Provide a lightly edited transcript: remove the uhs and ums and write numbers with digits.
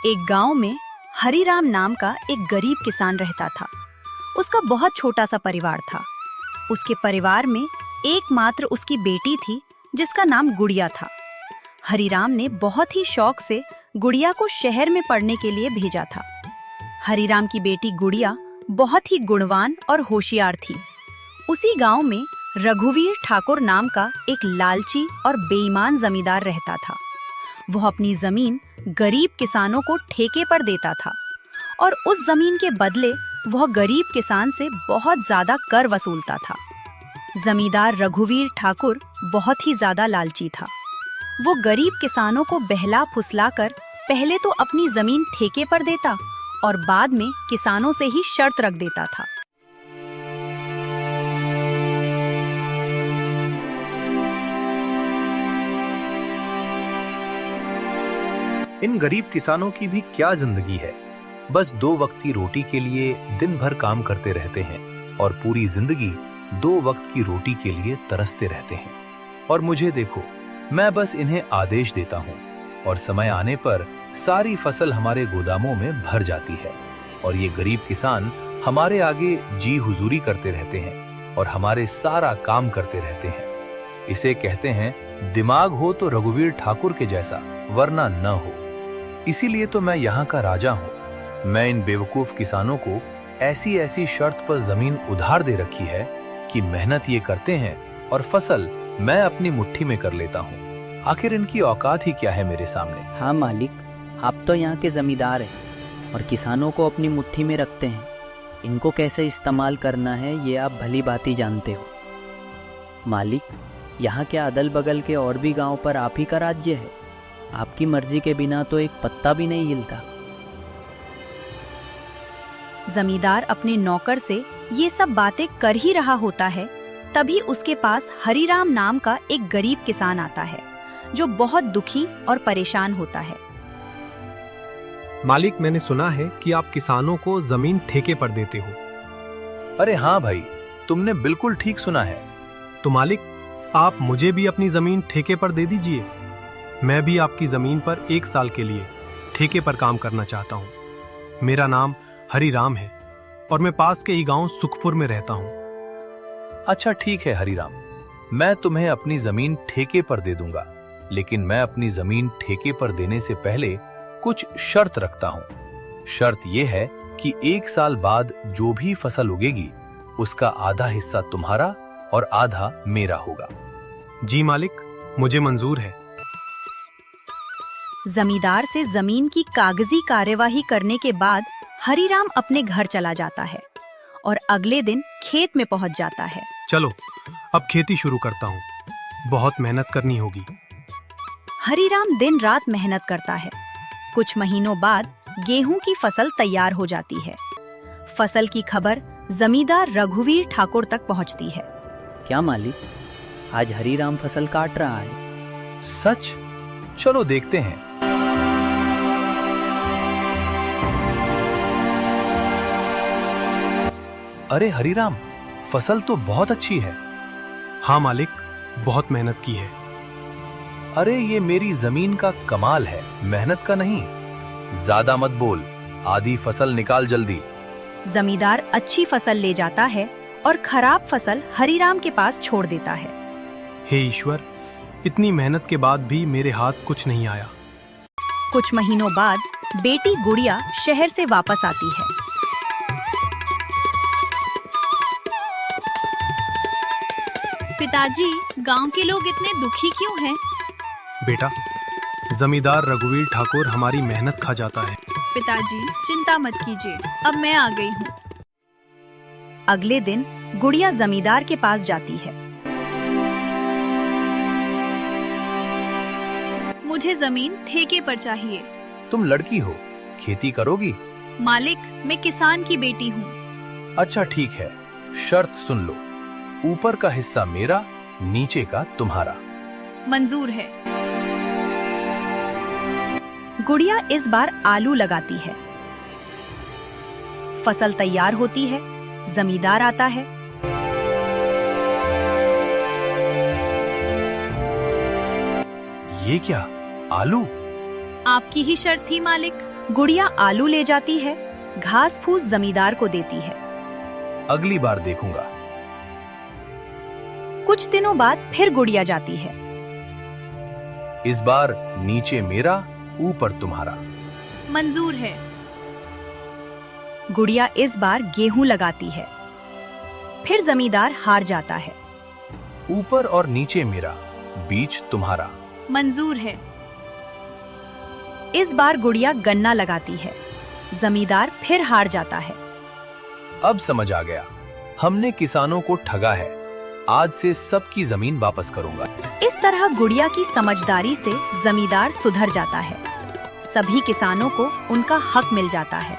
एक गांव में हरिराम नाम का एक गरीब किसान रहता था। उसका बहुत छोटा सा परिवार था। उसके परिवार में एकमात्र उसकी बेटी थी जिसका नाम गुड़िया था। हरिराम ने बहुत ही शौक से गुड़िया को शहर में पढ़ने के लिए भेजा था। हरिराम की बेटी गुड़िया बहुत ही गुणवान और होशियार थी। उसी गांव में रघुवीर ठाकुर नाम का एक लालची और बेईमान जमींदार रहता था। वह अपनी जमीन गरीब किसानों को ठेके पर देता था और उस जमीन के बदले वह गरीब किसान से बहुत ज्यादा कर वसूलता था। जमींदार रघुवीर ठाकुर बहुत ही ज्यादा लालची था। वो गरीब किसानों को बहला फुसलाकर पहले तो अपनी जमीन ठेके पर देता और बाद में किसानों से ही शर्त रख देता था। इन गरीब किसानों की भी क्या जिंदगी है। बस 2 वक्त की रोटी के लिए दिन भर काम करते रहते हैं और पूरी जिंदगी 2 वक्त की रोटी के लिए तरसते रहते हैं। और मुझे देखो, मैं बस इन्हें आदेश देता हूँ और समय आने पर सारी फसल हमारे गोदामों में भर जाती है और ये गरीब किसान हमारे आगे जी हुजूरी करते रहते हैं और हमारे सारा काम करते रहते हैं। इसे कहते हैं दिमाग हो तो रघुवीर ठाकुर के जैसा, वरना न हो। इसीलिए तो मैं यहाँ का राजा हूँ। मैं इन बेवकूफ किसानों को ऐसी ऐसी शर्त पर जमीन उधार दे रखी है कि मेहनत ये करते हैं और फसल मैं अपनी मुट्ठी में कर लेता हूँ। आखिर इनकी औकात ही क्या है मेरे सामने। हाँ मालिक, आप तो यहाँ के जमींदार हैं और किसानों को अपनी मुट्ठी में रखते हैं। इनको कैसे इस्तेमाल करना है ये आप भली भांति जानते हो। मालिक, यहाँ के अदल बगल के और भी गांव पर आप ही का राज्य है। आपकी मर्जी के बिना तो एक पत्ता भी नहीं हिलता। जमींदार अपने नौकर से ये सब बातें कर ही रहा होता है, तभी उसके पास हरिराम नाम का एक गरीब किसान आता है जो बहुत दुखी और परेशान होता है। मालिक, मैंने सुना है कि आप किसानों को जमीन ठेके पर देते हो। अरे हाँ भाई, तुमने बिल्कुल ठीक सुना है। तो मालिक, आप मुझे भी अपनी जमीन ठेके पर दे दीजिए। मैं भी आपकी जमीन पर 1 साल के लिए ठेके पर काम करना चाहता हूँ। मेरा नाम हरिराम है और मैं पास के ही गांव सुखपुर में रहता हूँ। अच्छा ठीक है हरिराम, मैं तुम्हें अपनी जमीन ठेके पर दे दूंगा, लेकिन मैं अपनी जमीन ठेके पर देने से पहले कुछ शर्त रखता हूँ। शर्त यह है कि 1 साल बाद जो भी फसल उगेगी उसका आधा हिस्सा तुम्हारा और आधा मेरा होगा। जी मालिक, मुझे मंजूर है। जमींदार से जमीन की कागजी कार्यवाही करने के बाद हरिराम अपने घर चला जाता है और अगले दिन खेत में पहुंच जाता है। चलो अब खेती शुरू करता हूँ, बहुत मेहनत करनी होगी। हरिराम दिन रात मेहनत करता है। कुछ महीनों बाद गेहूं की फसल तैयार हो जाती है। फसल की खबर जमींदार रघुवीर ठाकुर तक पहुंचती है। क्या मालिक, आज हरिराम फसल काट रहा है? सच? चलो देखते हैं। अरे हरिराम, फसल तो बहुत अच्छी है। हाँ मालिक, बहुत मेहनत की है। अरे ये मेरी जमीन का कमाल है, मेहनत का नहीं। ज्यादा मत बोल, आधी फसल निकाल जल्दी। जमींदार अच्छी फसल ले जाता है और खराब फसल हरिराम के पास छोड़ देता है। हे ईश्वर, इतनी मेहनत के बाद भी मेरे हाथ कुछ नहीं आया। कुछ महीनों बाद बेटी गुड़िया शहर से वापस आती है। पिताजी, गांव के लोग इतने दुखी क्यों हैं? बेटा, जमींदार रघुवीर ठाकुर हमारी मेहनत खा जाता है। पिताजी, चिंता मत कीजिए, अब मैं आ गई हूँ। अगले दिन गुड़िया जमींदार के पास जाती है। मुझे जमीन ठेके पर चाहिए। तुम लड़की हो, खेती करोगी? मालिक, मैं किसान की बेटी हूँ। अच्छा ठीक है, शर्त सुन लो, ऊपर का हिस्सा मेरा, नीचे का तुम्हारा। मंजूर है। गुड़िया इस बार आलू लगाती है। फसल तैयार होती है, जमींदार आता है। ये क्या, आलू? आपकी ही शर्त थी मालिक। गुड़िया आलू ले जाती है, घास फूस जमींदार को देती है। अगली बार देखूंगा। कुछ दिनों बाद फिर गुड़िया जाती है। इस बार नीचे मेरा, ऊपर तुम्हारा। मंजूर है। गुड़िया इस बार गेहूं लगाती है। फिर जमींदार हार जाता है। ऊपर और नीचे मेरा, बीच तुम्हारा। मंजूर है। इस बार गुड़िया गन्ना लगाती है। जमींदार फिर हार जाता है। अब समझ आ गया, हमने किसानों को ठगा है। आज से सबकी जमीन वापस करूंगा। इस तरह गुड़िया की समझदारी से जमींदार सुधर जाता है। सभी किसानों को उनका हक मिल जाता है।